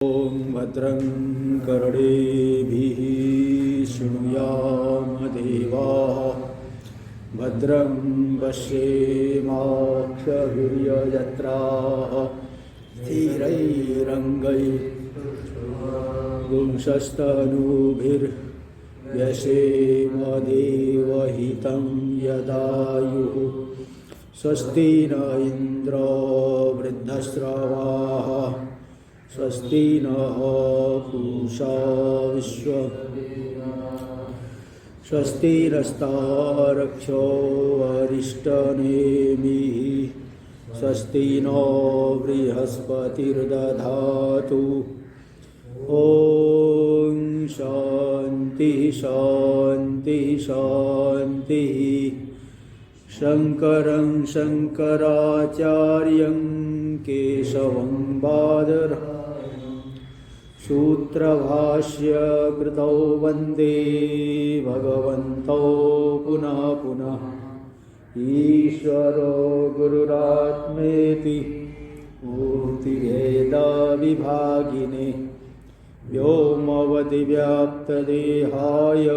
ॐ भद्रं कर्णेभिः शृणुयाम देवाः भद्रं पश्येमाक्षभिर्यजत्राः स्थिरैरङ्गैर्गुंशस्तनूभिर्व्यसेम देवहितं यदायुः स्वस्ति न इन्द्रो वृद्धश्रवाः स्वस्ति नः पूषा विश्व स्वस्ति नस्तारक्षो अरिष्टनेमिः स्वस्ति नो बृहस्पतिर्दधातु ॐ शान्ति शान्ति शान्तिः शङ्करं शङ्कराचार्यं केशवं बादरायणं सूत्रभाष्य कृतौ वन्दे भगवन्तौ पुनः पुनः ईश्वरो गुरुरात्मेति मूर्तिभेदविभागिने व्योमवद्व्याप्तदेहाय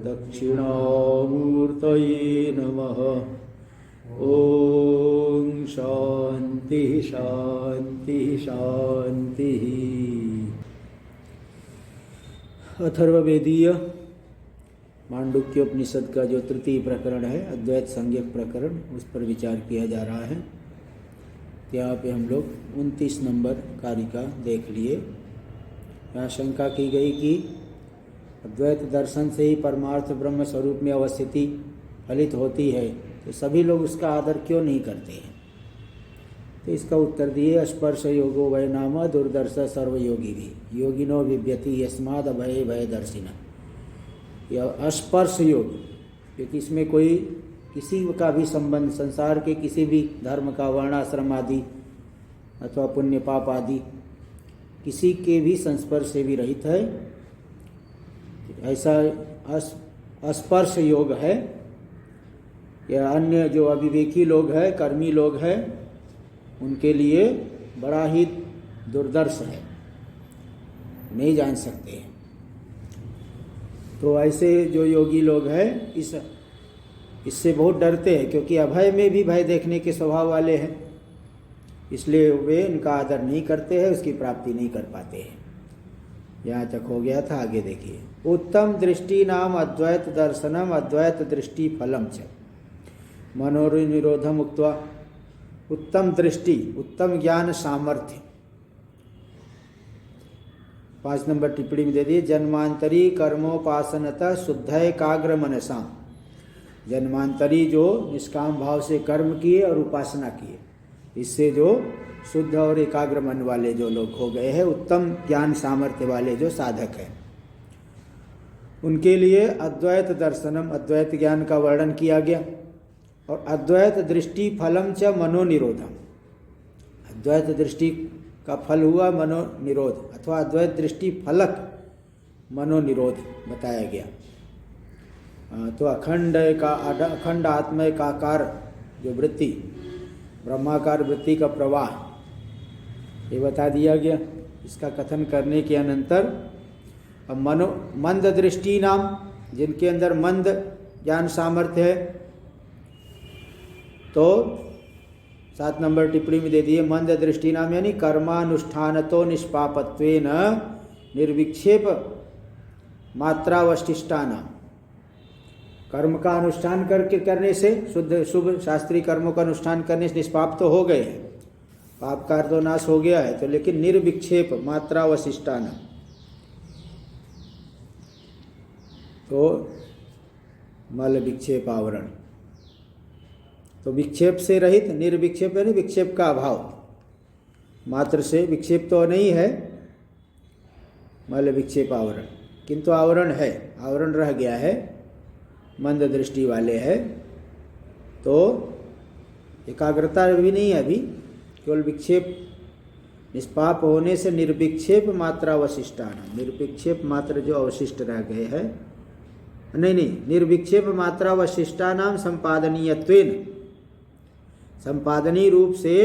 दक्षिणामूर्तये नमः। ॐ शान्ति शान्ति शान्तिः। अथर्ववेदीय मांडुक्योपनिषद का जो तृतीय प्रकरण है, अद्वैत संज्ञक प्रकरण, उस पर विचार किया जा रहा है। यहाँ पे हम लोग 29 नंबर कारिका देख लिए। यहाँ शंका की गई कि अद्वैत दर्शन से ही परमार्थ ब्रह्म स्वरूप में अवस्थिति फलित होती है, तो सभी लोग उसका आदर क्यों नहीं करते हैं? तो इसका उत्तर दिए, स्पर्श योगो वै नाम दुर्दर्श सर्वयोगी भी योगिनो विव्यति यस्माद अभय भय दर्शिना। यह स्पर्श योग, क्योंकि इसमें कोई किसी का भी संबंध, संसार के किसी भी धर्म का, वर्णाश्रम आदि अथवा पुण्य पाप आदि किसी के भी संस्पर्श से भी रहित है। ऐसा स्पर्श योग है। या अन्य जो अविवेकी लोग हैं, कर्मी लोग हैं, उनके लिए बड़ा ही दुर्दर्श है, नहीं जान सकते हैं। तो ऐसे जो योगी लोग हैं इससे बहुत डरते हैं, क्योंकि अभय में भी भय देखने के स्वभाव वाले हैं, इसलिए वे उनका आदर नहीं करते हैं, उसकी प्राप्ति नहीं कर पाते हैं। यहाँ तक हो गया था। आगे देखिए, उत्तम दृष्टि नाम अद्वैत दर्शनम अद्वैत दृष्टि फलम च मनोनिरोधम उक्त्वा। उत्तम दृष्टि, उत्तम ज्ञान सामर्थ्य। 5 नंबर टिप्पणी में दे दिए, जन्मांतरी कर्मोपासनतः शुद्ध एकाग्र मनसाम। जन्मांतरी जो निष्काम भाव से कर्म किए और उपासना किए, इससे जो शुद्ध और एकाग्र मन वाले जो लोग हो गए हैं, उत्तम ज्ञान सामर्थ्य वाले जो साधक हैं, उनके लिए अद्वैत दर्शनम, अद्वैत ज्ञान का वर्णन किया गया। और अद्वैत दृष्टि फलम च मनोनिरोधम, अद्वैत दृष्टि का फल हुआ मनोनिरोध, अथवा अद्वैत दृष्टि फलक मनोनिरोध बताया गया। तो अखंड आत्मय का आकार जो वृत्ति, ब्रह्माकार वृत्ति का प्रवाह, ये बता दिया गया। इसका कथन करने के अनंतर अब मंद दृष्टि नाम, जिनके अंदर मंद ज्ञान सामर्थ्य है, तो 7 नंबर टिप्पणी में दे दिए, मंद दृष्टि नाम यानी कर्मानुष्ठान तो निष्पापत्वेन निर्विक्षेप मात्रावशिष्टान। कर्म का अनुष्ठान करने से, शुद्ध शुभ शास्त्रीय कर्मों का अनुष्ठान करने से निष्पाप तो हो गए हैं, पाप का तो नाश हो गया है, तो लेकिन निर्विक्षेप मात्रावशिष्टान, तो मल विक्षेप आवरण, तो विक्षेप से रहित, निर्विक्षेप यानी विक्षेप का अभाव, मात्र से विक्षेप तो नहीं है, मल विक्षेप आवरण, किंतु आवरण है, आवरण रह गया है, मंद दृष्टि वाले हैं। तो एकाग्रता भी नहीं है अभी, केवल विक्षेप, निष्पाप होने से निर्विक्षेप मात्रा अवशिष्टान, निर्विक्षेप मात्र जो अवशिष्ट रह गए हैं, नहीं, निर्विक्षेप मात्रा अवशिष्टानाम संपादनीयत्वेन, संपादनीय रूप से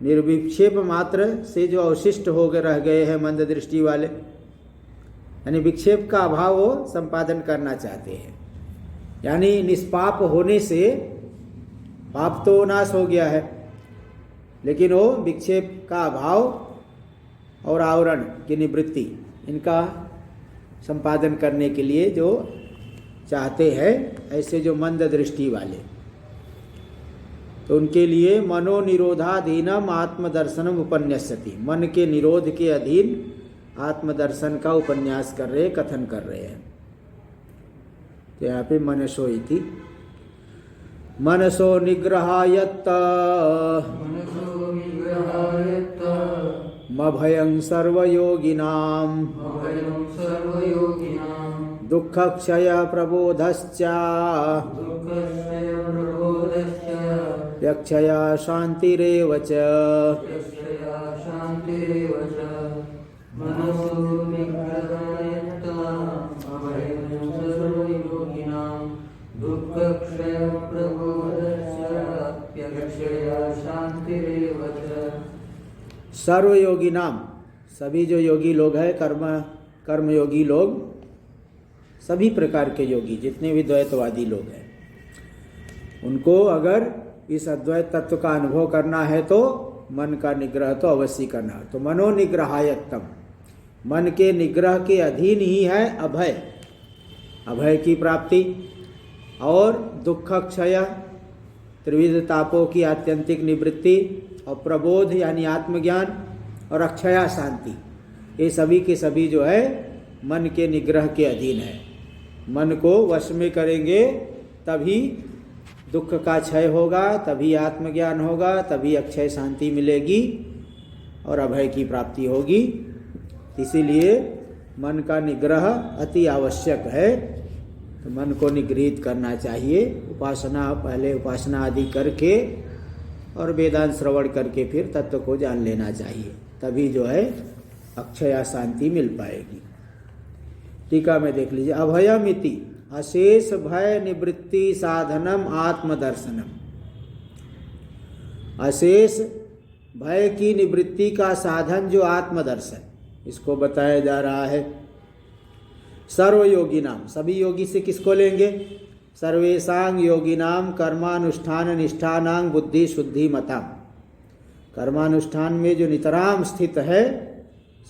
निर्विक्षेप मात्र से जो अवशिष्ट हो गए रह गए हैं मंद दृष्टि वाले, यानी विक्षेप का अभाव वो संपादन करना चाहते हैं। यानी निष्पाप होने से पाप तो नाश हो गया है, लेकिन वो विक्षेप का अभाव और आवरण की निवृत्ति इनका संपादन करने के लिए जो चाहते हैं, ऐसे जो मंद दृष्टि वाले, तो उनके लिए मनोनिरोधाधीनम आत्मदर्शनम उपन्यस्यति, मन के निरोध के अधीन आत्मदर्शन का उपन्यास कर रहे, कथन कर रहे हैं। तो यहाँ पे मनसो इति, मनसो निग्रहायत्त मभयं सर्वयोगिनां दुःखक्षय प्रबोधश्च यक्षया शान्तिरेव च। सर्वयोगी नाम, सभी जो योगी लोग हैं, कर्मयोगी लोग, सभी प्रकार के योगी जितने भी द्वैतवादी लोग हैं, उनको अगर इस अद्वैत तत्व का अनुभव करना है तो मन का निग्रह तो अवश्य करना। तो मनोनिग्रहायत्तम, मन के निग्रह के अधीन ही है अभय, अभय की प्राप्ति, और दुख क्षय, त्रिविध तापों की आत्यंतिक निवृत्ति, और प्रबोध यानी आत्मज्ञान, और अक्षया शांति, ये सभी के सभी जो है मन के निग्रह के अधीन है। मन को वश में करेंगे तभी दुख का क्षय होगा, तभी आत्मज्ञान होगा, तभी अक्षय शांति मिलेगी और अभय की प्राप्ति होगी। इसीलिए मन का निग्रह अति आवश्यक है। तो मन को निगृहित करना चाहिए, उपासना, पहले उपासना आदि करके और वेदांत श्रवण करके फिर तत्व को जान लेना चाहिए, तभी जो है अक्षया शांति मिल पाएगी। टीका में देख लीजिए, अभयमिति अशेष भय निवृत्ति साधनम आत्मदर्शनम, अशेष भय की निवृत्ति का साधन जो आत्मदर्शन, इसको बताया जा रहा है। सर्वयोगी नाम, सभी योगी से किसको लेंगे? सर्वेषां योगिनाम कर्मानुष्ठान निष्ठानां बुद्धि शुद्धि मताम, कर्मानुष्ठान में जो नितराम स्थित है,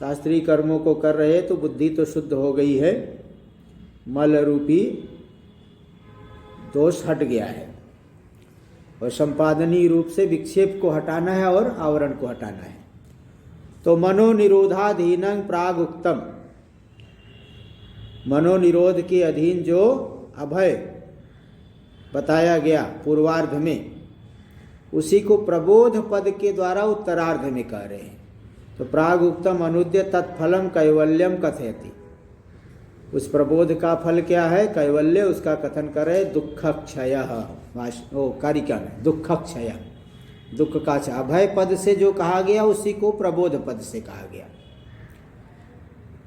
शास्त्रीय कर्मों को कर रहे तो बुद्धि तो शुद्ध हो गई है, मल रूपी दोष हट गया है, और संपादनीय रूप से विक्षेप को हटाना है और आवरण को हटाना है। तो मनोनिरोधाधीनं प्राग उक्तम, मनोनिरोध के अधीन जो अभय बताया गया पूर्वार्ध में, उसी को प्रबोध पद के द्वारा उत्तरार्ध में कह रहे हैं। तो प्राग उक्तम अनुद्य तत्फलम कैवल्यम कथयति, उस प्रबोध का फल क्या है? कैवल्य, उसका कथन कर रहे दुख क्षय, कारिका में दुख क्षय, दुख का क्षय, अभय पद से जो कहा गया उसी को प्रबोध पद से कहा गया,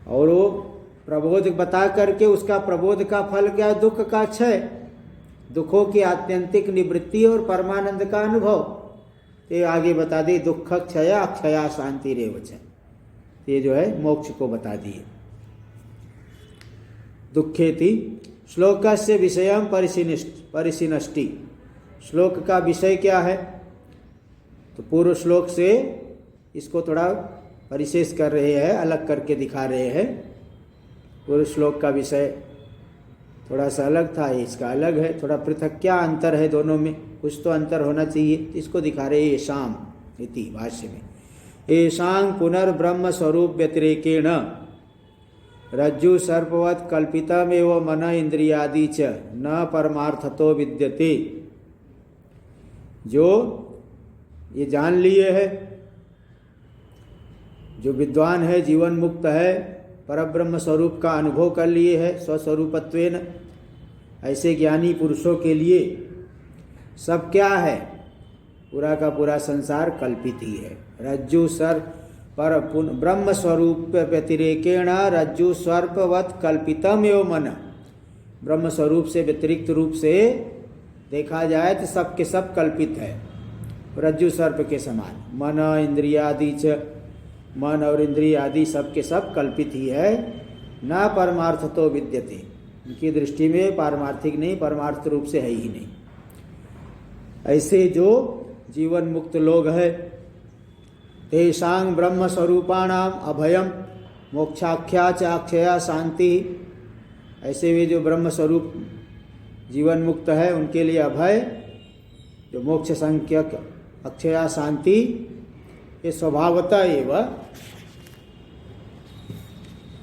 और वो प्रबोध बता करके उसका प्रबोध का फल क्या? दुख का क्षय, दुखों की आत्यंतिक निवृत्ति और परमानंद का अनुभव। ये आगे बता दी, दुख क्षय अक्षया शांति रेवच, ये जो है मोक्ष को बता दिए। दुखेति श्लोकस्य विषयं परिशिनष्टि, श्लोक का विषय क्या है? तो पूर्व श्लोक से इसको थोड़ा परिशेष कर रहे हैं, अलग करके दिखा रहे हैं। पूर्व श्लोक का विषय थोड़ा सा अलग था, इसका अलग है, थोड़ा पृथक। क्या अंतर है दोनों में? कुछ तो अंतर होना चाहिए, इसको दिखा रहे हैं येषाम इति भाष्य में। येषां पुनर्ब्रह्म स्वरूप व्यतिरेकेण रज्जु सर्पवत् कल्पितमेव मन इंद्रियादि च न परमार्थतो विद्यते, जो ये जान लिए है, जो विद्वान है, जीवन मुक्त है, परब्रह्म स्वरूप का अनुभव कर लिए है स्वस्वरूपत्वेन, ऐसे ज्ञानी पुरुषों के लिए सब क्या है? पूरा का पूरा संसार कल्पित ही है। रज्जु सर्प पर ब्रह्म स्वरूप व्यतिरेकेण रज्जु सर्पवत् कल्पितम एवं मन, ब्रह्म स्वरूप से व्यतिरिक्त रूप से देखा जाए तो सब के सब कल्पित है। रज्जु सर्प के समान। मन इंद्रियादि च, मन और इंद्रिय आदि सब के सब कल्पित ही है। न परमार्थ तो विद्यते, उनकी दृष्टि में पारमार्थिक नहीं, परमार्थ रूप से है ही नहीं। ऐसे जो जीवन मुक्त लोग है, तेषां ब्रह्म स्वरूपाणाम अभयम मोक्षाख्या च अक्षया शांति, ऐसे वे जो ब्रह्म स्वरूप जीवन मुक्त है उनके लिए अभय, जो मोक्ष संख्यक अक्षया शांति, ये स्वभावतः एवं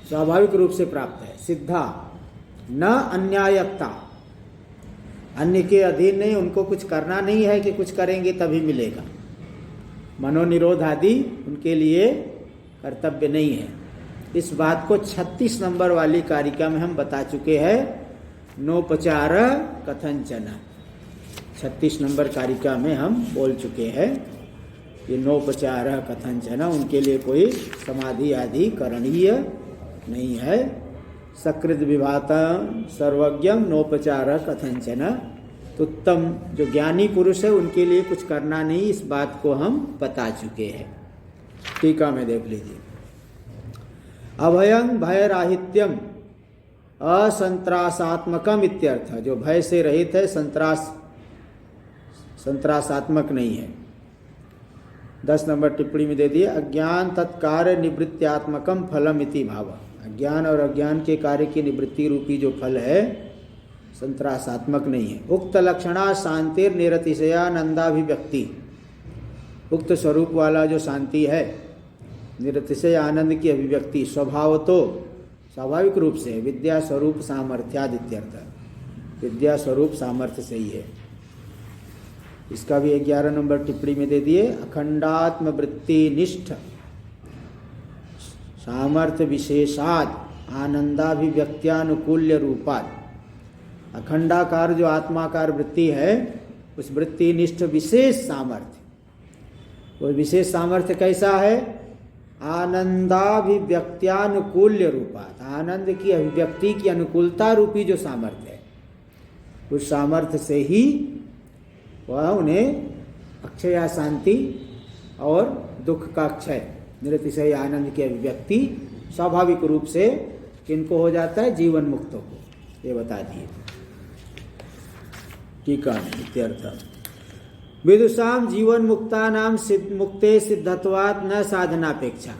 स्वाभाविक रूप से प्राप्त है। सिद्धा न अन्यायत्ता, अन्य के अधीन नहीं, उनको कुछ करना नहीं है कि कुछ करेंगे तभी मिलेगा। मनोनिरोध आदि उनके लिए कर्तव्य नहीं है। इस बात को 36 नंबर वाली कारिका में हम बता चुके हैं। नोपचार कथंचन 36 नंबर कारिका में हम बोल चुके हैं। ये नोपचार कथंचन, उनके लिए कोई समाधि आदि करणीय नहीं है। सकृत विभाता सर्वज्ञम नोपचार कथंचन, तो उत्तम जो ज्ञानी पुरुष है उनके लिए कुछ करना नहीं, इस बात को हम बता चुके हैं। टीका में देख लीजिए। अभयं भयराहित्यम असंत्रासात्मकम इत्यर्थ, जो भय से रहित है, संत्रासात्मक नहीं है। 10 नंबर टिप्पणी में दे दिए। अज्ञान तत्कार्य निवृत्त्यात्मकम फलम इति भाव, अज्ञान और अज्ञान के कार्य की निवृत्ति रूपी जो फल है संत्रासात्मक नहीं है। उक्त लक्षणा शांतिर निरतिशयानंदाभिव्यक्ति, उक्त स्वरूप वाला जो शांति है, निरतिशय आनंद की अभिव्यक्ति स्वभाव तो स्वाभाविक रूप से विद्या स्वरूप सामर्थ्यादित्यर्थ, विद्या स्वरूप सामर्थ्य से ही है। इसका भी 11 नंबर टिप्पणी में दे दिए। अखंडात्म वृत्ति निष्ठ सामर्थ्य विशेषाद आनंदाभिव्यक्त्यानुकूल्य रूपाद, अखंडाकार जो आत्माकार वृत्ति है उस वृत्ति निष्ठ विशेष सामर्थ्य, वो विशेष सामर्थ्य कैसा है? आनंदाभिव्यक्त्यानुकूल्य रूपात, आनंद की अभिव्यक्ति की अनुकूलता रूपी जो सामर्थ्य है, उस सामर्थ्य से ही वह उन्हें अक्षया शांति और दुख का क्षय, निरतिशय आनंद की अभिव्यक्ति स्वाभाविक रूप से किनको हो जाता है? जीवन मुक्तों को। ये बता दिए। टीका इत्यर्थ। विदुषाम जीवन मुक्ता नाम मुक्ते सिद्धत्वात् न साधनापेक्षा,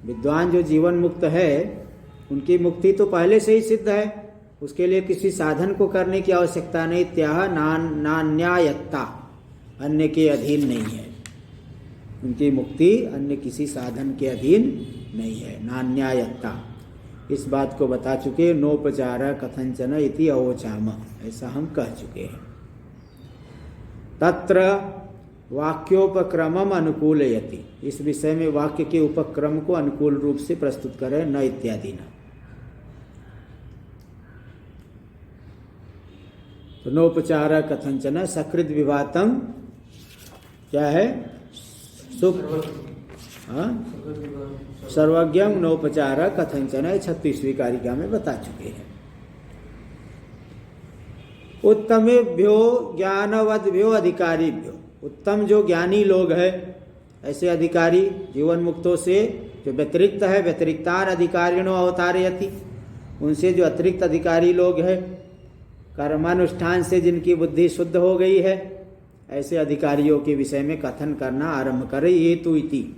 विद्वान जो जीवन मुक्त है उनकी मुक्ति तो पहले से ही सिद्ध है, उसके लिए किसी साधन को करने की आवश्यकता नहीं। त्याह नान्यायत्ता, अन्य के अधीन नहीं है, उनकी मुक्ति अन्य किसी साधन के अधीन नहीं है। नान्यायत्ता, इस बात को बता चुके। नोपचार कथंचन इति अवोचाम, ऐसा हम कह चुके हैं। तत्र वाक्योपक्रमम अनुकूलयति, इस विषय में वाक्य के उपक्रम को अनुकूल रूप से प्रस्तुत करें। न इत्यादि न, तो नोपचार कथंचन सकृत विभातम क्या है? सुख सर्वज्ञम नोपचार कथंचन 36वीं कारिका में बता चुके हैं। उत्तमेभ्यो ज्ञानवद्भ्यो अधिकारीभ्यो, उत्तम जो ज्ञानी लोग हैं, ऐसे अधिकारी जीवन मुक्तों से जो व्यतिरिक्त है, व्यतिरिक्तान अधिकारिणो अवतारयति, उनसे जो अतिरिक्त अधिकारी लोग हैं, कर्मानुष्ठान से जिनकी बुद्धि शुद्ध हो गई है, ऐसे अधिकारियों के विषय में कथन करना आरंभ करे। ये तो इति,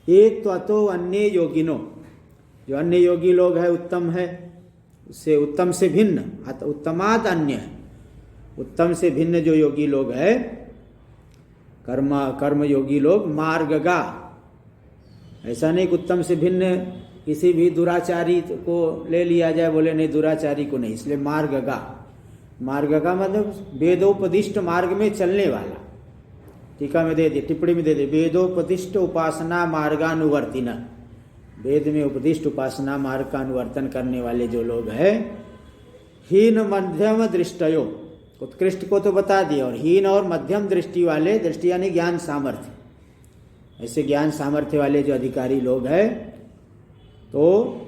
ये तो अन्य योगिनो, जो अन्य योगी लोग हैं उत्तम है, उससे उत्तम से भिन्न, उत्तमाद अन्य है, उत्तम से भिन्न जो योगी लोग हैं, कर्म योगी लोग, मार्गगा, ऐसा नहीं कि उत्तम से भिन्न किसी भी दुराचारी को ले लिया जाए, बोले नहीं दुराचारी को नहीं, इसलिए मार्गगा, मार्गगा मतलब वेदोपदिष्ट मार्ग में चलने वाला। टीका में दे दे, टिप्पणी में दे दे, वेदोपदिष्ट उपासना मार्गानुवर्तिना, वेद में उपदिष्ट उपासना मार्ग का अनुवर्तन करने वाले जो लोग हैं। हीन मध्यम दृष्टयो, उत्कृष्ट को तो बता दिया, और हीन और मध्यम दृष्टि वाले, दृष्टि यानी ज्ञान सामर्थ्य, ऐसे ज्ञान सामर्थ्य वाले जो अधिकारी लोग हैं, तो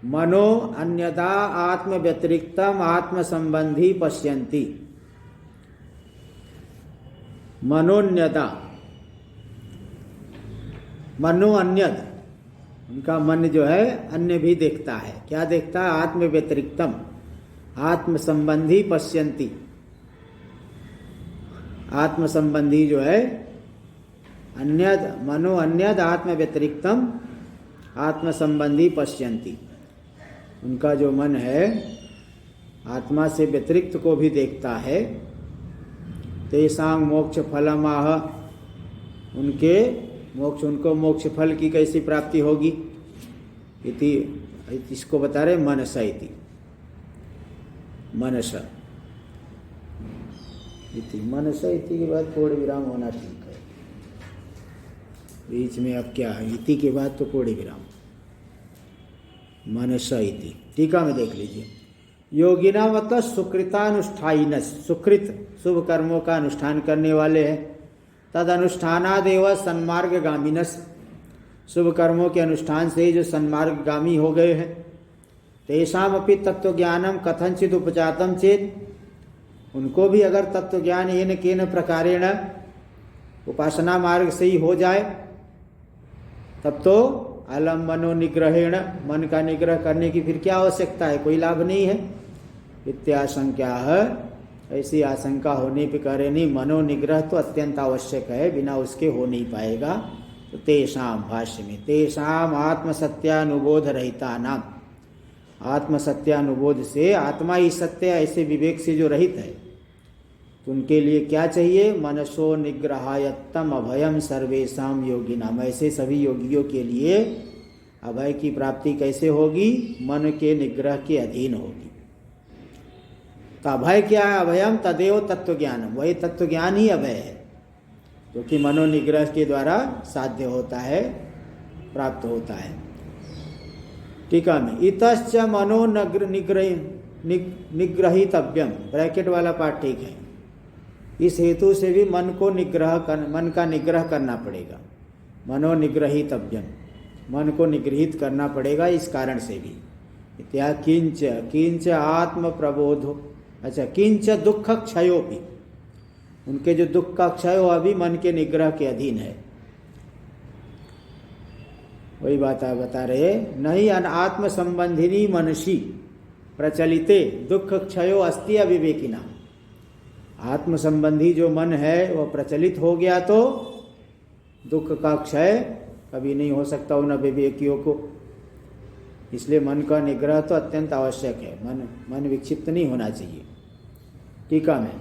मनो अन्यदा आत्म व्यतिरिक्तम आत्म संबंधी पश्यन्ति। मनोन्यदा मनो अन्यद, उनका मन जो है अन्य भी देखता है। क्या देखता है? आत्म व्यतिरिक्तम, आत्म संबंधी पश्यन्ति, आत्म संबंधी जो है अन्यद, मनो अन्यद आत्म व्यतिरिक्तम आत्म संबंधी पश्यन्ति, उनका जो मन है आत्मा से व्यतिरिक्त को भी देखता है। तेषां मोक्ष फलमाह, उनके मोक्ष, उनको मोक्ष फल की कैसी प्राप्ति होगी? इति, इसको बता रहे मनस इति, मनस इति, मनस इति के बाद पूर्ण विराम होना ठीक है। बीच में अब क्या है? इति के बाद तो पूर्ण विराम, मनस इति। टीका में देख लीजिए। योगिना मतलब सुकृतानुष्ठायिन, सुकृत शुभ कर्मों का अनुष्ठान करने वाले हैं। तद अनुष्ठानादेव सन्मार्गगामिनस, शुभ कर्मों के अनुष्ठान से जो सन्मार्गगामी हो गए हैं। तेषामपि तत्वज्ञानम कथनचित उपजातम चेत, उनको भी अगर तत्वज्ञान येन केन प्रकारेण उपासना मार्ग से ही हो जाए, तब तो अलम मनो निग्रहेण, मन का निग्रह करने की फिर क्या आवश्यकता है? कोई लाभ नहीं है। इत्याशंका है, ऐसी आशंका होने पे कह रहे नहीं, मनो निग्रह तो अत्यंत आवश्यक है, बिना उसके हो नहीं पाएगा। तो तेषाम, भाष्य में तेषाम आत्मसत्यानुबोध रहिता नाम, आत्मसत्यानुबोध से आत्मा ही सत्य, ऐसे विवेक से जो रहित है, तो उनके लिए क्या चाहिए? मनसो निग्रहायत्तम अभयम सर्वेशाम योगिनाम, ऐसे सभी योगियों के लिए अभय की प्राप्ति कैसे होगी? मन के निग्रह के अधीन होगी। तो अभय क्या है? अभयम तदेव तत्वज्ञानम, वही तत्वज्ञान ही अभय है, जो कि मनोनिग्रह के द्वारा साध्य होता है, प्राप्त होता है। टीका में इतश्च मनो निग्रहितव्यम, ब्रैकेट वाला पार्ट ठीक है। इस हेतु से भी मन को मन का निग्रह करना पड़ेगा। मनो निग्रहितव्यम, मन को निग्रहित करना पड़ेगा, इस कारण से भी। इत्या किंच किंच आत्म प्रबोधो, अच्छा किंच दुख क्षयोपि, उनके जो दुख का क्षय हो अभी मन के निग्रह के अधीन है। वही बात आप बता रहे, नहीं अनात्म संबंधिनी मनसी प्रचलिते दुख क्षयो अस्ति अविवेकिना, आत्म संबंधी जो मन है वह प्रचलित हो गया तो दुख का क्षय कभी नहीं हो सकता उन अविवेकियों को। इसलिए मन का निग्रह तो अत्यंत आवश्यक है, मन विक्षिप्त नहीं होना चाहिए। टीका में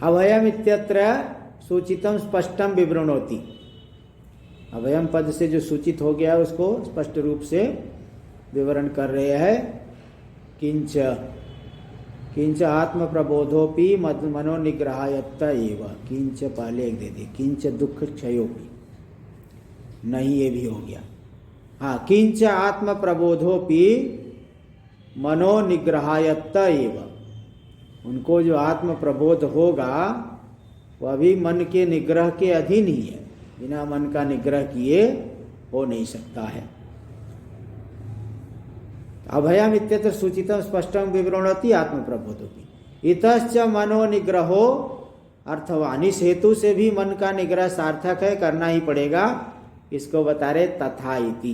अभयम इत्यत्र सूचितम स्पष्टम विवरणोति, अभयम पद से जो सूचित हो गया उसको स्पष्ट रूप से विवरण कर रहे हैं। किंच किंच आत्म प्रबोधोपि मनो निग्रहायत्त एव, किंच पहले एक दे दे, किंच दुख क्षयोपि, नहीं ये भी हो गया। हाँ, किंच आत्म प्रबोधोपि मनो निग्रहायत्त एव, उनको जो आत्म प्रबोध होगा वह भी मन के निग्रह के अधीन ही है, बिना मन का निग्रह किए हो नहीं सकता है। अभयम इत्यत्र सूचितम स्पष्टम विवरणोति आत्म प्रबोधोपि इतश्च मनो निग्रहो अर्थवान, इस हेतु से भी मन का निग्रह सार्थक है, करना ही पड़ेगा। इसको बता रहे तथा इति,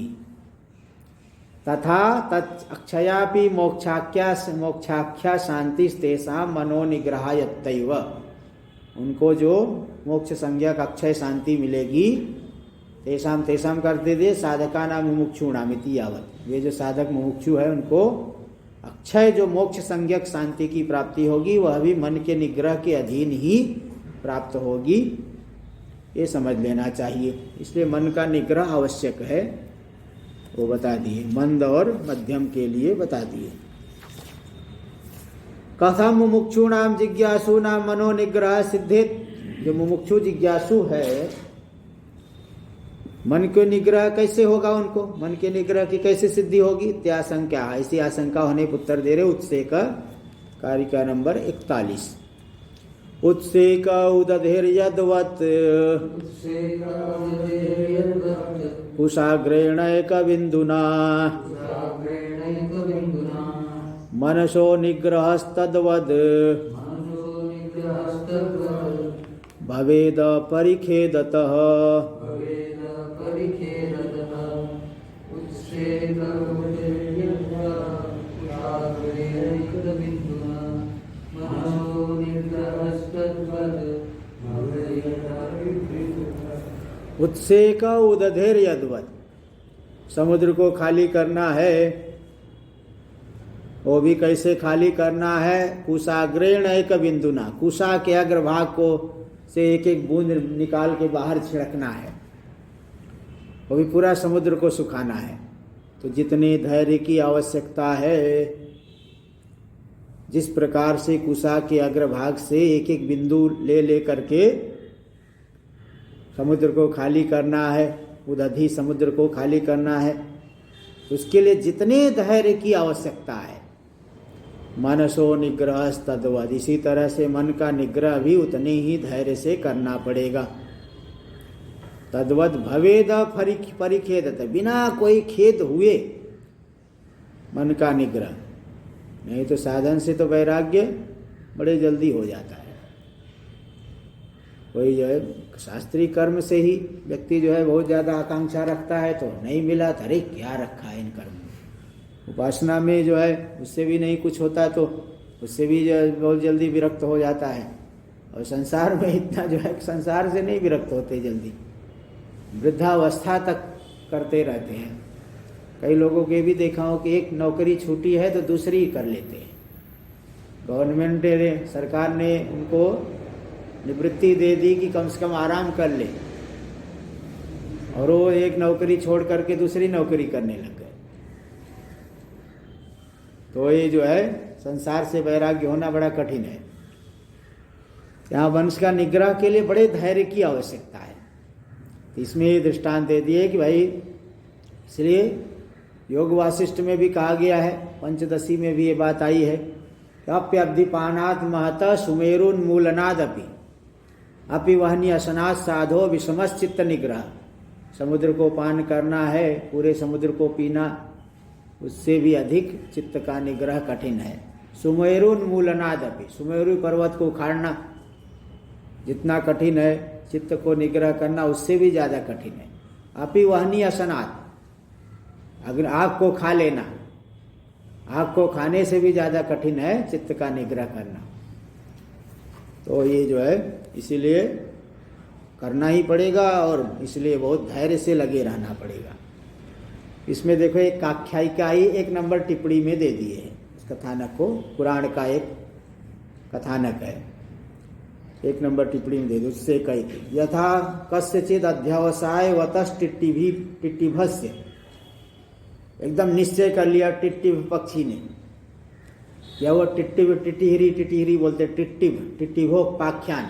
तथा तक्षयापि मोक्षाख्या शांति तेषां मनो निग्रहायत्तैव, उनको जो मोक्ष संज्ञक अक्षय शांति मिलेगी, तेषाम तेषाम करते दे साधका नाम मुमुक्षुणाम इति यावत, वे जो साधक मुमुक्षु है उनको अक्षय जो मोक्ष संज्ञक शांति की प्राप्ति होगी वह भी मन के निग्रह के अधीन ही प्राप्त होगी, ये समझ लेना चाहिए। इसलिए मन का निग्रह आवश्यक है, वो बता दिए, मंद और मध्यम के लिए बता दिए। कथम मुमुक्षुणाम जिज्ञासु नाम मनो निग्रह सिद्धित, जो मुमुक्षु जिज्ञासु है मन के निग्रह कैसे होगा, उनको मन के निग्रह की कैसे सिद्धि होगी? त्याशंका, ऐसी आशंका होने पर उत्तर दे रहे उत्सेक कारिका नंबर 41। उत्सेक उदधिर्यद्वत् कुशाग्रेणैक बिंदुना मनसो निग्रहस्तद्वद् भवेद परिखेदतः उत्सेक उदधेर यद्वत्। समुद्र को खाली करना है, वो भी कैसे खाली करना है? कुशाग्रेण एक बिंदुना, कुशा के अग्रभाग को से एक एक बूंद निकाल के बाहर छिड़कना है, वो भी पूरा समुद्र को सुखाना है। तो जितने धैर्य की आवश्यकता है, जिस प्रकार से कुशा के अग्रभाग से एक एक बिंदु ले करके समुद्र को खाली करना है, उदधि समुद्र को खाली करना है, उसके लिए जितने धैर्य की आवश्यकता है, मनसो निग्रह तद्वद, इसी तरह से मन का निग्रह भी उतने ही धैर्य से करना पड़ेगा। तद्वद भवेद परिखेदत, बिना कोई खेद हुए मन का निग्रह। नहीं तो साधन से तो वैराग्य बड़े जल्दी हो जाता है। कोई जो है शास्त्रीय कर्म से ही व्यक्ति जो है बहुत ज़्यादा आकांक्षा रखता है, तो नहीं मिला तो अरे क्या रखा है इन कर्म में। उपासना में जो है उससे भी नहीं कुछ होता, तो उससे भी जो है बहुत जल्दी विरक्त हो जाता है। और संसार में इतना जो है, संसार से नहीं विरक्त होते जल्दी, वृद्धावस्था तक करते रहते हैं। कई लोगों के भी देखा हो कि एक नौकरी छूटी है तो दूसरी कर लेते हैं। गवर्नमेंट ने, सरकार ने उनको निवृत्ति दे दी कि कम से कम आराम कर ले, और वो एक नौकरी छोड़ करके दूसरी नौकरी करने लग गए। तो ये जो है संसार से वैराग्य होना बड़ा कठिन है। यहाँ वंश का निग्रह के लिए बड़े धैर्य की आवश्यकता है। तो इसमें ये दृष्टांत दे दिए कि भाई, इसलिए योग वासिष्ठ में भी कहा गया है, पंचदशी में भी ये बात आई है, अप्यब्धिपानात् महतः सुमेरुन्मूलनादपि अपि वहनी असनात् साधो विषमश्चित्त निग्रह। समुद्र को पान करना है, पूरे समुद्र को पीना, उससे भी अधिक चित्त का निग्रह कठिन है। सुमेरुन्मूलनादपि, सुमेरु पर्वत को उखाड़ना जितना कठिन है, चित्त को निग्रह करना उससे भी ज़्यादा कठिन है। अपि वहनी असनात्, अगर आग को खा लेना, आग को खाने से भी ज़्यादा कठिन है चित्त का निग्रह करना। तो ये जो है इसीलिए करना ही पड़ेगा, और इसलिए बहुत धैर्य से लगे रहना पड़ेगा। इसमें देखो एक आख्यायिका ही 1 नंबर टिप्पणी में दे दिए है इस कथानक को, पुराण का एक कथानक है, 1 नंबर टिप्पणी में दे दो। उससे कहते यथा कस्यचिद अध्यवसाय वतस टिट्टिभस्य, एकदम निश्चय कर लिया टिट्टिभ पक्षी ने, या वो टिटिहरी बोलते, टिट्टिभो पाख्यान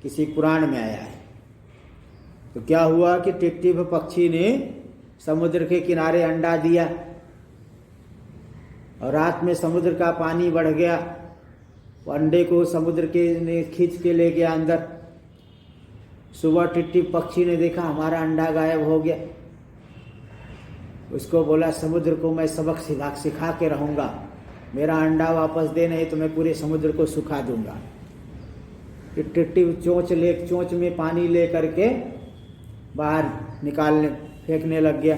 किसी पुराण में आया है। तो क्या हुआ कि टिट्टिभ पक्षी ने समुद्र के किनारे अंडा दिया, और रात में समुद्र का पानी बढ़ गया, वो अंडे को समुद्र के ने खींच के ले गया अंदर। सुबह टिट्टिभ पक्षी ने देखा हमारा अंडा गायब हो गया। उसको बोला समुद्र को मैं सबक सिखा के रहूँगा, मेरा अंडा वापस दे, नहीं तो मैं पूरे समुद्र को सुखा दूंगा। टिट्टिभ चोंच में पानी ले करके बाहर निकालने फेंकने लग गया।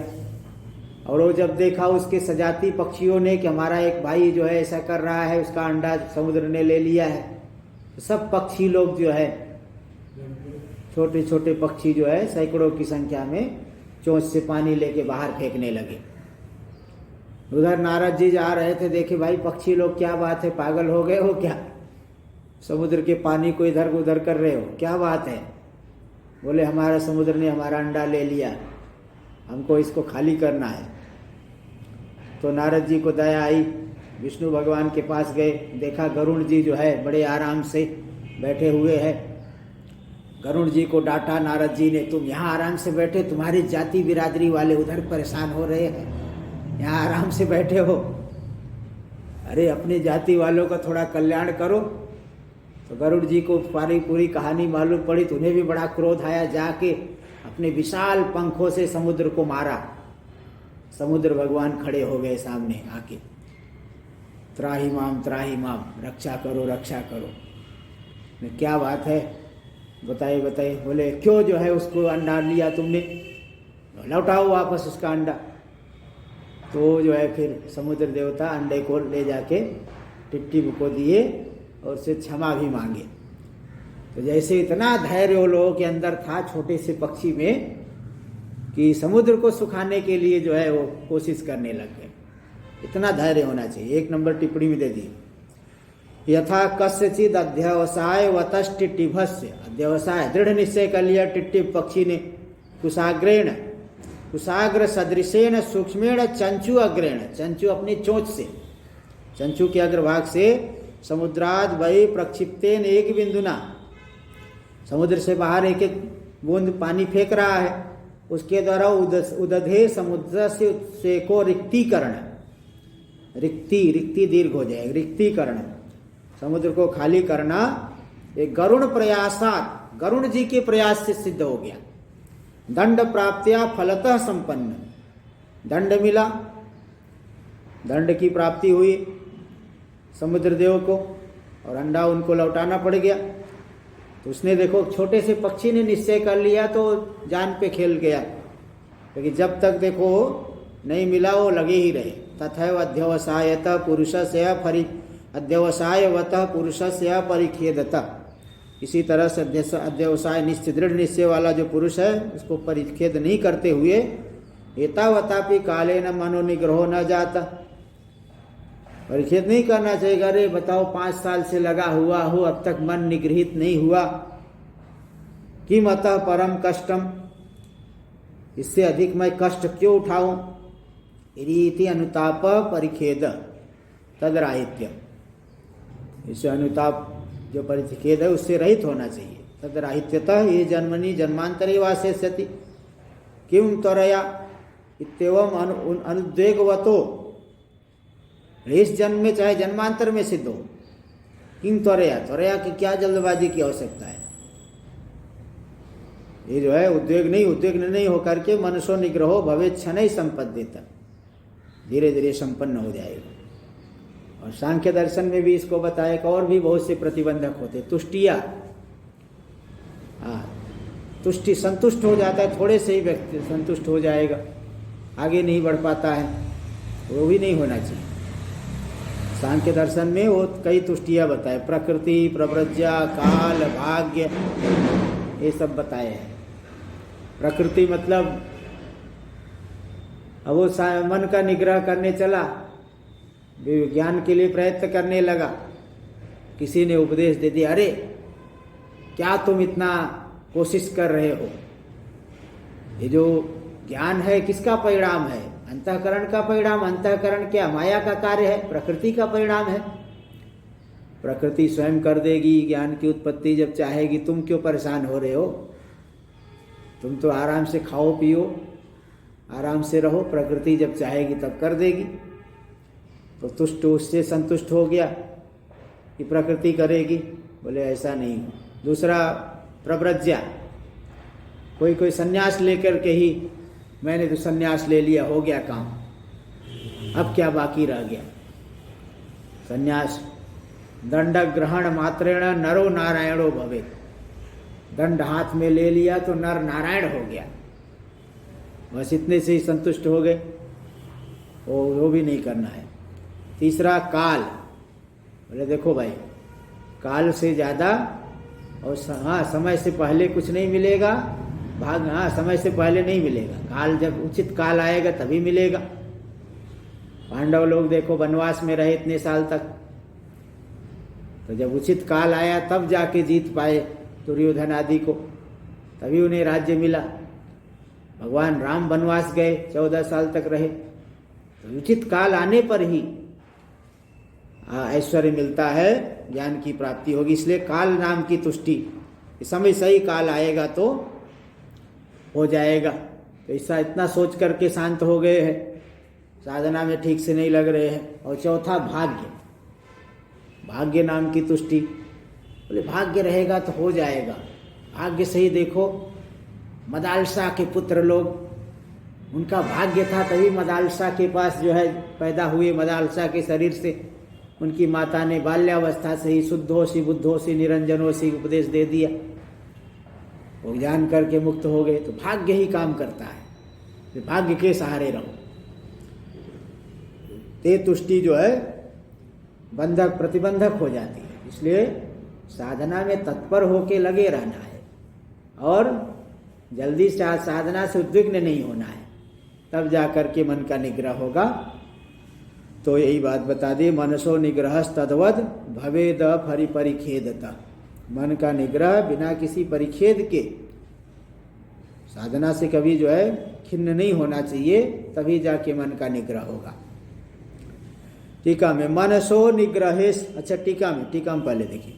और वो जब देखा उसके सजाती पक्षियों ने कि हमारा एक भाई जो है ऐसा कर रहा है, उसका अंडा समुद्र ने ले लिया है, तो सब पक्षी लोग जो है, छोटे छोटे पक्षी जो है सैकड़ों की संख्या में चोंच से पानी लेके बाहर फेंकने लगे। उधर नारद जी जा रहे थे, देखे भाई पक्षी लोग क्या बात है, पागल हो गए हो क्या, समुद्र के पानी को इधर उधर कर रहे हो, क्या बात है। बोले हमारा समुद्र ने हमारा अंडा ले लिया, हमको इसको खाली करना है। तो नारद जी को दया आई, विष्णु भगवान के पास गए, देखा गरुड़ जी जो है बड़े आराम से बैठे हुए हैं। गरुड़ जी को डांटा नारद जी ने, तुम यहाँ आराम से बैठे, तुम्हारी जाति बिरादरी वाले उधर परेशान हो रहे हैं, यहाँ आराम से बैठे हो, अरे अपनी जाति वालों का थोड़ा कल्याण करो। तो गरुड़ जी को पूरी कहानी मालूम पड़ी, तो उन्हें भी बड़ा क्रोध आया, जाके अपने विशाल पंखों से समुद्र को मारा। समुद्र भगवान खड़े हो गए सामने आके, त्राही माम रक्षा करो रक्षा करो। क्या बात है, बताए। बोले क्यों जो है उसको अंडा लिया तुमने, लौटाओ वापस उसका अंडा। तो जो है फिर समुद्र देवता अंडे को ले जाके टिट्टी को दिए और उससे क्षमा भी मांगे। तो जैसे इतना धैर्य वो लोगों के अंदर था छोटे से पक्षी में कि समुद्र को सुखाने के लिए जो है वो कोशिश करने लग गए। इतना धैर्य होना चाहिए। 1 नंबर टिप्पणी में दे दी, यथा कस्यचिद अध्यवसाय वतश्टिटिभस्य, अध्यवसाय दृढ़ निश्चय कर लिया टिट्टी पक्षी ने, कुशाग्रेण कुशाग्र सदृशेन सूक्ष्मेण चंचु अग्रेण, चंचु अपनी चोंच से, चंचु के अग्रभाग से समुद्राद वही प्रक्षिप्तेन एक बिंदुना, समुद्र से बाहर एक एक बूंद पानी फेंक रहा है, उसके द्वारा उदधे समुद्र से को रिक्तीकरण, रिक्ति दीर्घ हो जाएगा, रिक्तीकरण, समुद्र को खाली करना एक गरुण प्रयासात, गरुण जी के प्रयास से सिद्ध हो गया। दंड प्राप्तिया फलतः संपन्न, दंड मिला, दंड की प्राप्ति हुई समुद्र देव को और अंडा उनको लौटाना पड़ गया। तो उसने देखो छोटे से पक्षी ने निश्चय कर लिया तो जान पे खेल गया, लेकिन जब तक देखो नहीं मिला वो लगे ही रहे। तथैव अध्यवसायत पुरुषस्य अध्यवसायवतः पुरुषस्य परिखेदतः, इसी तरह से अध्यवसाय निश्चित दृढ़ निश्चय वाला जो पुरुष है उसको परिखेद नहीं करते हुए एतावतापि कालेन मनोनिग्रहो न जाता, परिच्छेद नहीं करना चाहिए। अरे बताओ 5 साल से लगा हुआ हो अब तक मन निगृहित नहीं हुआ, किम अतः परम कष्टम, इससे अधिक मैं कष्ट क्यों उठाऊं। इति अनुताप परिखेद तदराहित्य, इससे अनुताप जो परिखेद है उससे रहित होना चाहिए। तदराहित्यतः ये जन्मनि जन्मांतरे वासेष्यति किम त्वरया इत्येवं अनुद्वेगवतो, इस जन्म में चाहे जन्मांतर में सिद्ध हो, किम त्वरया, त्वरया की क्या जल्दबाजी की आवश्यकता है। ये जो है उद्विग्न नहीं होकर के मनुष्य निग्रहो भवे क्षण संपद्येत, धीरे धीरे संपन्न हो जाएगा। और सांख्य दर्शन में भी इसको बताया कि और भी बहुत से प्रतिबंधक होते, तुष्टिया, तुष्टि, संतुष्ट हो जाता है, थोड़े से ही व्यक्ति संतुष्ट हो जाएगा, आगे नहीं बढ़ पाता है, वो भी नहीं होना चाहिए। सांख्य दर्शन में वो कई तुष्टियाँ बताए, प्रकृति, प्रव्रज्या, काल, भाग्य, ये सब बताए हैं। प्रकृति मतलब अब वो मन का निग्रह करने चला, ज्ञान के लिए प्रयत्न करने लगा, किसी ने उपदेश दे दिया, अरे क्या तुम इतना कोशिश कर रहे हो, ये जो ज्ञान है किसका परिणाम है, अंतःकरण का परिणाम। अंतःकरण क्या, माया का कार्य है, प्रकृति का परिणाम है। प्रकृति स्वयं कर देगी ज्ञान की उत्पत्ति जब चाहेगी, तुम क्यों परेशान हो रहे हो, तुम तो आराम से खाओ पियो, आराम से रहो, प्रकृति जब चाहेगी तब कर देगी। तो तुष्ट उससे संतुष्ट हो गया कि प्रकृति करेगी, बोले ऐसा नहीं हो। दूसरा प्रव्रज्या, कोई संन्यास लेकर के ही मैंने तो संन्यास ले लिया, हो गया काम, अब क्या बाकी रह गया। संन्यास, दंड ग्रहण मात्रेण नरो नारायणो भवे, दंड हाथ में ले लिया तो नर नारायण हो गया, बस इतने से ही संतुष्ट हो गए, वो भी नहीं करना है। तीसरा काल, बोले देखो भाई काल से ज़्यादा, और हाँ समय से पहले कुछ नहीं मिलेगा, भाग हाँ समय से पहले नहीं मिलेगा, काल जब उचित काल आएगा तभी मिलेगा। पांडव लोग देखो वनवास में रहे इतने साल तक, तो जब उचित काल आया तब जाके जीत पाए दुर्योधन आदि को, तभी उन्हें राज्य मिला। भगवान राम वनवास गए, 14 साल तक रहे, तो उचित काल आने पर ही ऐश्वर्य मिलता है, ज्ञान की प्राप्ति होगी। इसलिए काल नाम की तुष्टि, समय सही काल आएगा तो हो जाएगा। तो ऐसा इतना सोच करके शांत हो गए हैं, साधना में ठीक से नहीं लग रहे हैं। और चौथा भाग्य, भाग्य नाम की तुष्टि, बोले भाग्य रहेगा तो हो जाएगा। भाग्य से ही देखो मदालसा के पुत्र लोग, उनका भाग्य था तभी मदालसा के पास जो है पैदा हुए, मदालसा के शरीर से उनकी माता ने बाल्यावस्था से ही शुद्धोसी बुद्धोसी निरंजनोसी उपदेश दे दिया। वो जान करके मुक्त हो गए। तो भाग्य ही काम करता है, तो भाग्य के सहारे रहो। ते तुष्टि जो है बंधक प्रतिबंधक हो जाती है, इसलिए साधना में तत्पर होके लगे रहना है और जल्दी साधना से उद्विग्न नहीं होना है, तब जाकर के मन का निग्रह होगा। तो यही बात बता दी, मनसो निग्रह तद्वद भवेद परिखेदता। मन का निग्रह बिना किसी परिखेद के, साधना से कभी जो है खिन्न नहीं होना चाहिए, तभी जाके मन का निग्रह होगा। टीका में मनसो निग्रहेश, अच्छा टीका में पहले देखिए,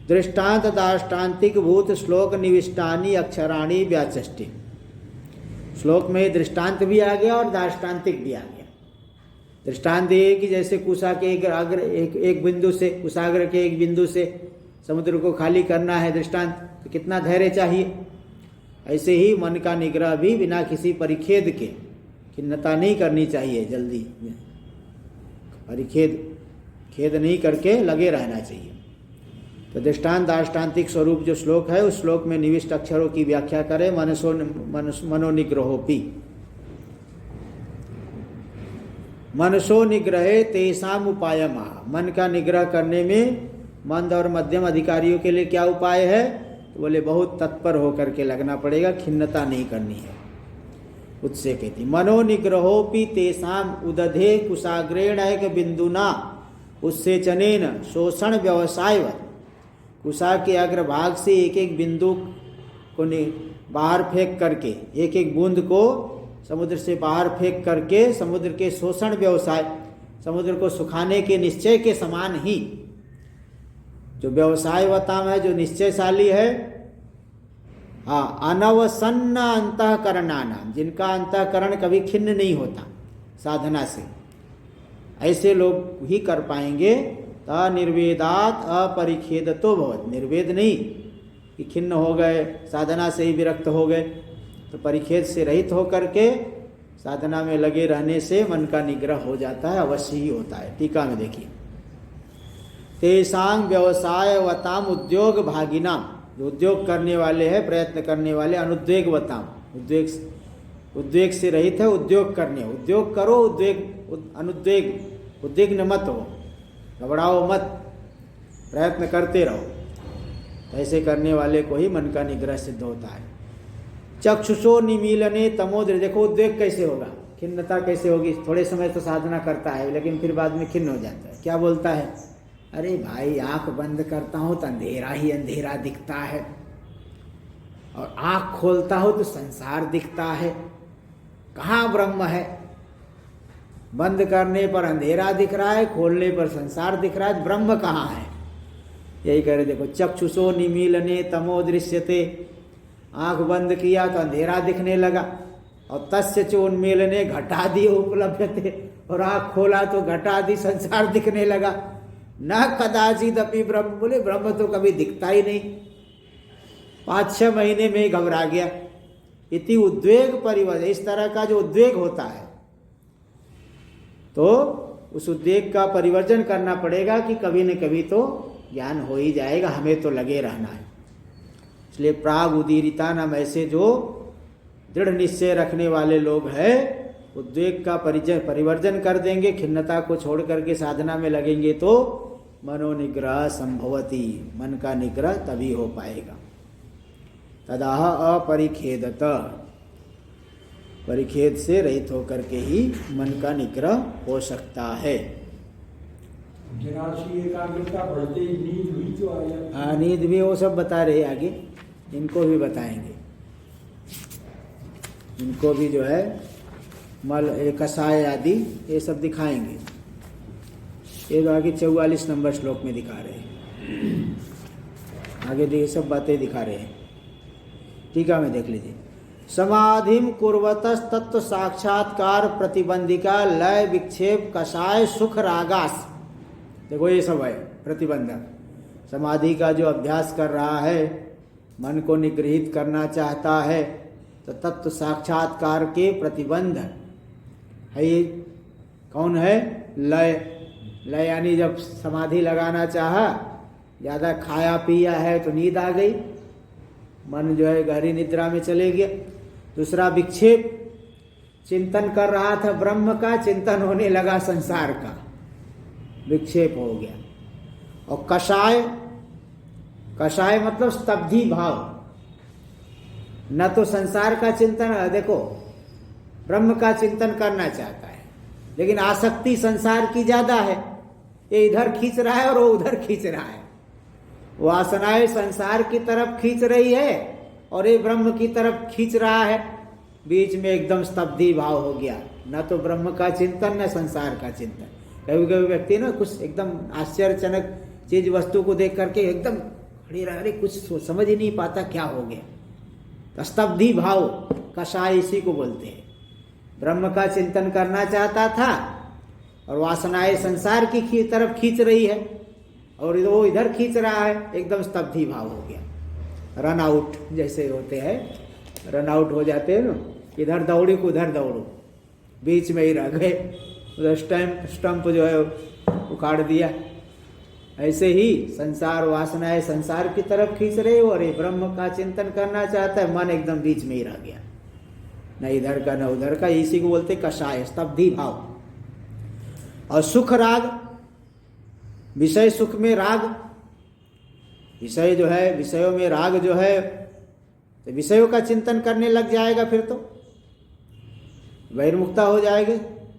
दृष्टांत दाष्टान्तिक भूत श्लोक निविष्टानी अक्षराणी व्याचष्टि। श्लोक में दृष्टांत भी आ गया और दाष्टान्तिक भी आ गया। दृष्टांत ये कि जैसे कुशा के एक बिंदु से, कुशाग्र के एक बिंदु से समुद्र को खाली करना है दृष्टांत, तो कितना धैर्य चाहिए। ऐसे ही मन का निग्रह भी बिना किसी परिखेद के, खिन्नता नहीं करनी चाहिए, जल्दी खेद नहीं करके लगे रहना चाहिए। तो दृष्टांत दाष्टान्तिक स्वरूप जो श्लोक है, उस श्लोक में निविष्ट अक्षरों की व्याख्या करें। मनोनिग्रहोपि, मनसो निग्रहे तेषाम उपायमा। मन का निग्रह करने में मंद और मध्यम अधिकारियों के लिए क्या उपाय है? तो बोले बहुत तत्पर होकर के लगना पड़ेगा, खिन्नता नहीं करनी है। उससे कहती मनोनिग्रहोपि तेषाम उदधे कुशाग्रेण एक बिंदुना उत्सेचनेन शोषण व्यवसायवत्। कुशा के अग्रभाग से एक एक बिंदु को बाहर फेंक करके, एक एक बूंद को समुद्र से बाहर फेंक करके समुद्र के शोषण व्यवसाय, समुद्र को सुखाने के निश्चय के समान ही जो व्यवसायवताम है, जो निश्चयशाली है, हाँ, अनवसन्न अंतःकरणानाम, जिनका अंतःकरण कभी खिन्न नहीं होता साधना से, ऐसे लोग ही कर पाएंगे। निर्वेदात अपरिखेदतो भवत्, निर्वेद नहीं कि खिन्न हो गए, साधना से ही विरक्त हो गए, तो परिखेद से रहित होकर के साधना में लगे रहने से मन का निग्रह हो जाता है, अवश्य ही होता है। टीका में देखिए, तेषां व्यवसायवताम उद्योग भागिनाम, जो उद्योग करने वाले हैं, प्रयत्न करने वाले, अनुद्वेगवताम, उद्वेग से रहित है, उद्योग करने, उद्योग करो, उद्विग्न मत हो, घबराओ मत, प्रयत्न करते रहो। ऐसे करने वाले को ही मन का निग्रह सिद्ध होता है। चक्षुषो निमीलने तमोद्र, देखो उद्वेग कैसे होगा, खिन्नता कैसे होगी। थोड़े समय तो साधना करता है, लेकिन फिर बाद में खिन्न हो जाता है। क्या बोलता है? अरे भाई, आंख बंद करता हूं तो अंधेरा ही अंधेरा दिखता है, और आंख खोलता हूं तो संसार दिखता है। कहाँ ब्रह्म है? बंद करने पर अंधेरा दिख रहा है, खोलने पर संसार दिख रहा है, ब्रह्म कहाँ है? यही कह रहे, देखो, चक्षुषो निमीलने तमो दृश्यते, आंख बंद किया तो अंधेरा दिखने लगा, और तस्य चोन्मीलने घटादि उपलब्धते, और आंख खोला तो घटादि संसार दिखने लगा। न कदाचित अपि ब्रह्म, बोले ब्रह्म तो कभी दिखता ही नहीं। 5-6 महीने में घबरा गया। इति उद्वेग परिवर्तन, इस तरह का जो उद्वेग होता है, तो उस उद्वेग का परिवर्तन करना पड़ेगा कि कभी न कभी तो ज्ञान हो ही जाएगा, हमें तो लगे रहना है। इसलिए प्राग उदीरिता नाम, ऐसे जो दृढ़ निश्चय रखने वाले लोग हैं, उद्वेग का परिवर्तन कर देंगे, खिन्नता को छोड़ करके साधना में लगेंगे, तो मनोनिग्रह संभवती, मन का निग्रह तभी हो पाएगा। तदाह अपरिखेदत, परिखेद से रहित होकर के ही मन का निग्रह हो सकता है। एकाग्रता बढ़ते ही नींद हुई तो आ जाती। हाँ, नींद भी वो सब बता रहे, आगे इनको भी बताएंगे। इनको भी जो है मल कषाय आदि ये सब दिखाएंगे। ये आगे 44 नंबर श्लोक में दिखा रहे हैं, आगे ये सब बातें दिखा रहे हैं। टीका में देख लीजिए, समाधिम कुर्वतस तत्व साक्षात्कार प्रतिबंधिका लय विक्षेप कषाय सुख रागास। देखो ये सब है प्रतिबंधक। समाधि का जो अभ्यास कर रहा है, मन को निगृहित करना चाहता है, तो तत्व साक्षात्कार के प्रतिबंध है। ये कौन है? लय। लय यानी जब समाधि लगाना चाहा, ज़्यादा खाया पिया है तो नींद आ गई, मन जो है गहरी निद्रा में चले गया। दूसरा विक्षेप, चिंतन कर रहा था ब्रह्म का, चिंतन होने लगा संसार का, विक्षेप हो गया। और कषाय, कषाय मतलब स्तब्धि भाव, न तो संसार का चिंतन, देखो ब्रह्म का चिंतन करना चाहता है लेकिन आसक्ति संसार की ज्यादा है, ये इधर खींच रहा है और वो उधर खींच रहा है। वासनाएं संसार की तरफ खींच रही है और ये ब्रह्म की तरफ खींच रहा है, बीच में एकदम स्तब्धि भाव हो गया, न तो ब्रह्म का चिंतन न संसार का चिंतन। कभी कभी व्यक्ति ना कुछ एकदम आश्चर्यजनक चीज वस्तु को देख करके एकदम खड़ी रह रही, कुछ समझ ही नहीं पाता क्या हो गया, तो स्तब्धि भाव कषाय इसी को बोलते हैं। ब्रह्म का चिंतन करना चाहता था और वासनाएं संसार की तरफ खींच रही है और वो इधर खींच रहा है, एकदम स्तब्धि भाव हो गया। रन आउट जैसे होते हैं, रन आउट हो जाते हैं ना, इधर दौड़ी को उधर दौड़ो, बीच में ही रह गए, उधर स्टंप जो है उखाड़ दिया। ऐसे ही संसार वासनाएं संसार की तरफ खींच रहे हो और ये ब्रह्म का चिंतन करना चाहता है, मन एकदम बीच में ही रह गया, न इधर का न उधर का, इसी को बोलते कषाय, स्तब्धि भाव। और सुख राग, विषय सुख में राग, विषय जो है विषयों में राग जो है, तो विषयों का चिंतन करने लग जाएगा, फिर तो बहिर्मुखता हो जाएगी।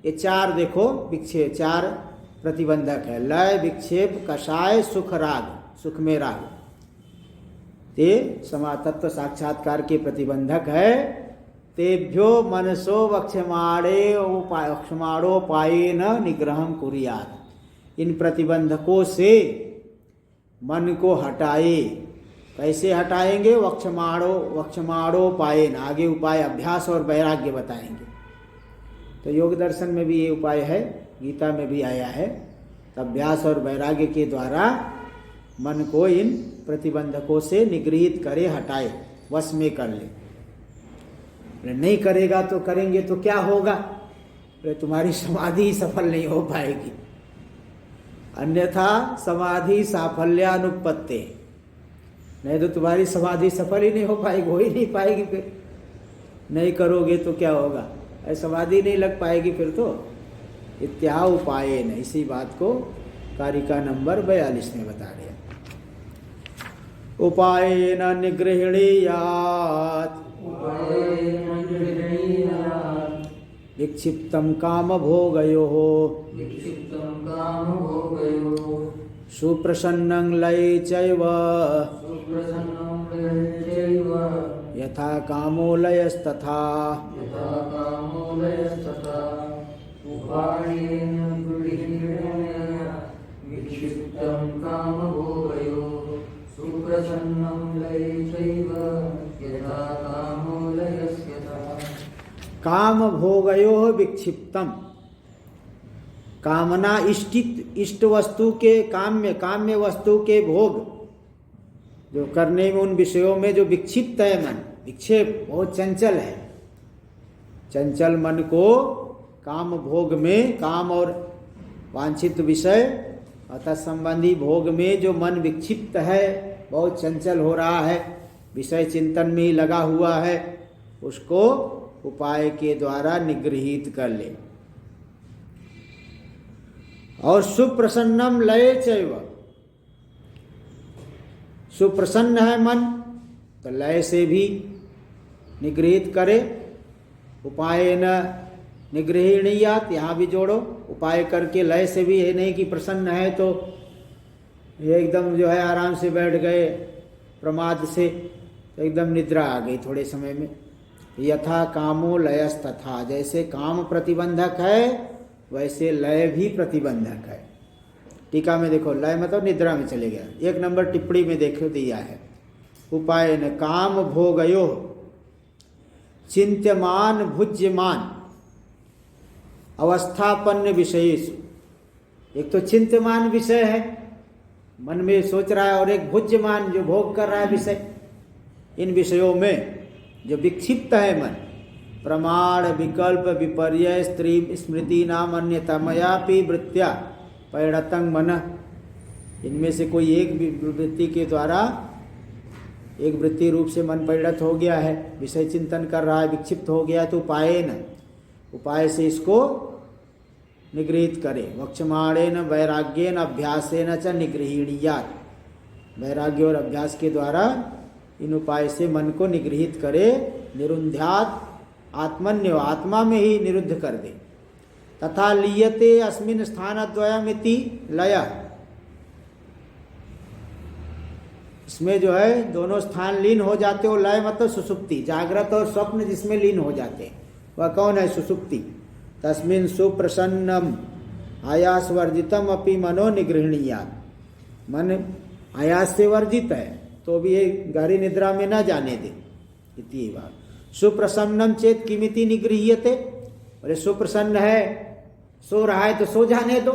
ये चार देखो विक्षेप, चार प्रतिबंधक है, लय, विक्षेप, कषाय, सुख राग, सुख में राग, ये समातत्व साक्षात्कार के प्रतिबंधक है। तेभ्यो मनसो वक्षमाणोपायेन निग्रहं कुर्यात्, इन प्रतिबंधकों से मन को हटाए। कैसे हटाएंगे? वक्षमाणोपायेन, आगे उपाय अभ्यास और वैराग्य बताएंगे। तो योग दर्शन में भी ये उपाय है, गीता में भी आया है। अभ्यास और वैराग्य के द्वारा मन को इन प्रतिबंधकों से निगृहित करे, हटाए, वश में कर ले। नहीं करेगा तो करेंगे तो क्या होगा? तुम्हारी समाधि सफल नहीं हो पाएगी, अन्यथा समाधि साफल्यानुपत्ते, नहीं तो तुम्हारी समाधि सफल ही नहीं हो पाएगी, हो ही नहीं पाएगी। फिर नहीं करोगे तो क्या होगा? समाधि नहीं लग पाएगी फिर तो। इत्या उपायेन, इसी बात को कारिका नंबर 42 में बता दिया। उपायेन निगृह्णीयात् विक्षिप्तं कामभोगयोः सुप्रसन्नं लये चैव यथा कामो लयस्तथा। काम भोगयो विक्षिप्तम, कामना इष्ट वस्तु के काम्य वस्तु के भोग जो करने में, उन विषयों में जो विक्षिप्त है मन, विक्षेप बहुत चंचल है, चंचल मन को काम भोग में, काम और वांछित विषय अतः संबंधी भोग में जो मन विक्षिप्त है, बहुत चंचल हो रहा है, विषय चिंतन में ही लगा हुआ है, उसको उपाय के द्वारा निगृहित कर ले। और सुप्रसन्नम लये चैव, सुप्रसन्न है मन तो लय से भी निगृहित करे। उपाय न निगृहणीयात्, यहाँ भी जोड़ो, उपाय करके लय से भी, ये नहीं कि प्रसन्न है तो ये एकदम जो है आराम से बैठ गए, प्रमाद से एकदम निद्रा आ गई थोड़े समय में। यथा कामो लयस्तथा, जैसे काम प्रतिबंधक है वैसे लय भी प्रतिबंधक है। टीका में देखो, लय मतलब निद्रा में चले गया। 1 नंबर टिप्पणी में देखो दिया है, उपाय न काम भोगयो चिंत्यमान भुज्यमान अवस्थापन्न विषयेषु। एक तो चिंत्यमान विषय है, मन में सोच रहा है, और एक भुज्यमान जो भोग कर रहा है विषय। इन विषयों में जो विक्षिप्त है मन, प्रमाण विकल्प विपर्य स्मृति नाम अन्यतमयापि वृत्त्या परिणतं मन, इनमें से कोई एक वृत्ति के द्वारा एक वृत्ति रूप से मन परिणत हो गया है, विषय चिंतन कर रहा है, विक्षिप्त हो गया, तो उपाय से इसको निगृहित करे। वक्षमाणेन वैराग्येन अभ्यासेन च निगृहीणीयात्, वैराग्य और अभ्यास के द्वारा इन उपाय से मन को निगृहित करे। निरुंध्यात् आत्मन्यो, आत्मा में ही निरुद्ध कर दे। तथा लीयते अस्मिन् स्थानद्वयमिति लय, इसमें जो है दोनों स्थान लीन हो जाते हो। लय मतलब सुसुप्ति, जागृत और स्वप्न जिसमें लीन हो जाते हैं, वह कौन है? सुसुप्ति। तस्मिन् सुप्रसन्नम आयास वर्जितम अपि मनो निगृहणीयात्, मन आयास से वर्जित है तो भी ये गहरी निद्रा में न जाने दे। इति बात। सुप्रसन्नम चेत किमिति निगृह्यते, बोले सुप्रसन्न है, सो रहा है तो सो जाने दो,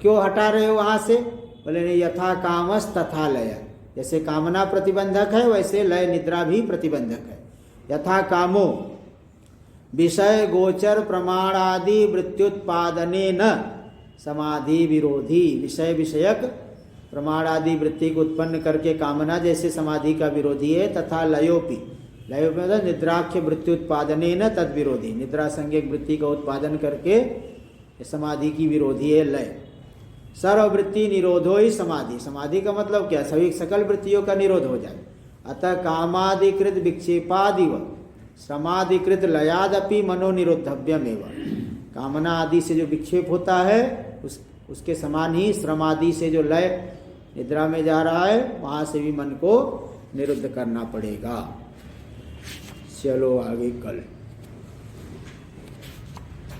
क्यों हटा रहे हो वहां से? बोले नहीं, यथा कामस तथा लय, जैसे कामना प्रतिबंधक है वैसे लय निद्रा भी प्रतिबंधक है। यथा कामो विषय गोचर प्रमाणादि वृत्त्युत्पादने न समाधि विरोधी, विषय विषयक प्रमाणादि वृत्ति को उत्पन्न करके कामना जैसे समाधि का विरोधी है। तथा लयोपि, लयोपि मतलब निद्राख्य वृत्त्युत्पादने न तद विरोधी, निद्रा संज्ञक वृत्ति का उत्पादन करके समाधि की विरोधी है लय। सर्ववृत्ति निरोधो ही समाधि, समाधि का मतलब क्या? सभी सकल वृत्तियों का निरोध हो जाए। अतः कामादिकृत विक्षेपादिव समाधिकृत लयादपि मनो निरोधव्यमेव, कामना आदि से जो विक्षेप होता है उसके समान ही श्रमादि से जो लय निद्रा में जा रहा है वहां से भी मन को निरुद्ध करना पड़ेगा। चलो आगे कल।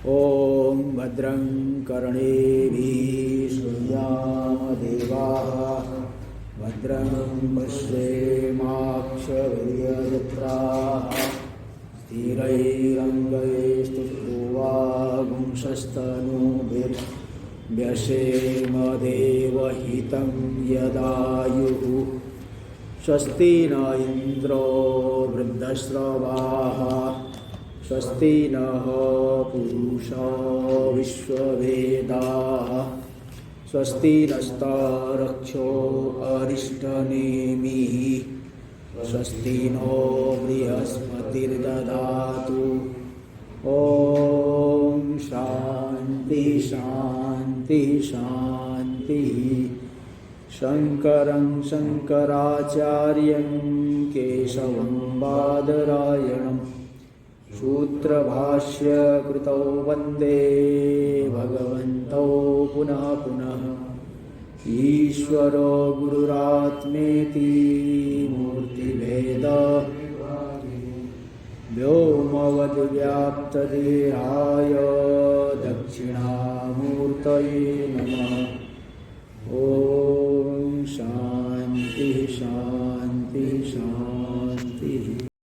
ओम भद्रं कर्णेभिः शृणुयाम देवाः, भद्रं पश्येमाक्षभिर्यजत्राः, स्थिरैरङ्गैस्तुष्ट्वागुंसस्तनूभिर्व्यसेम देवहितं यदायुः। स्वस्ति न इन्द्रो वृद्धश्रवाः, स्वस्ति नः पूषा विश्ववेदाः, स्वस्ति नस्तारक्षो अरिष्टनेमिः, स्वस्ति नो बृहस्पतिर्दधातु। ॐ शान्ति शान्ति शान्तिः। शङ्करं शङ्कराचार्यं केशवं बादरायणं सूत्रभाष्य कृतौ वन्दे भगवन्तौ पुनः पुनः। ईश्वरो गुरुरात्मेति मूर्तिभेद व्योमवद्व्याप्तदेहाय दक्षिणामूर्तये नमः। ॐ शान्ति शान्ति शान्तिः।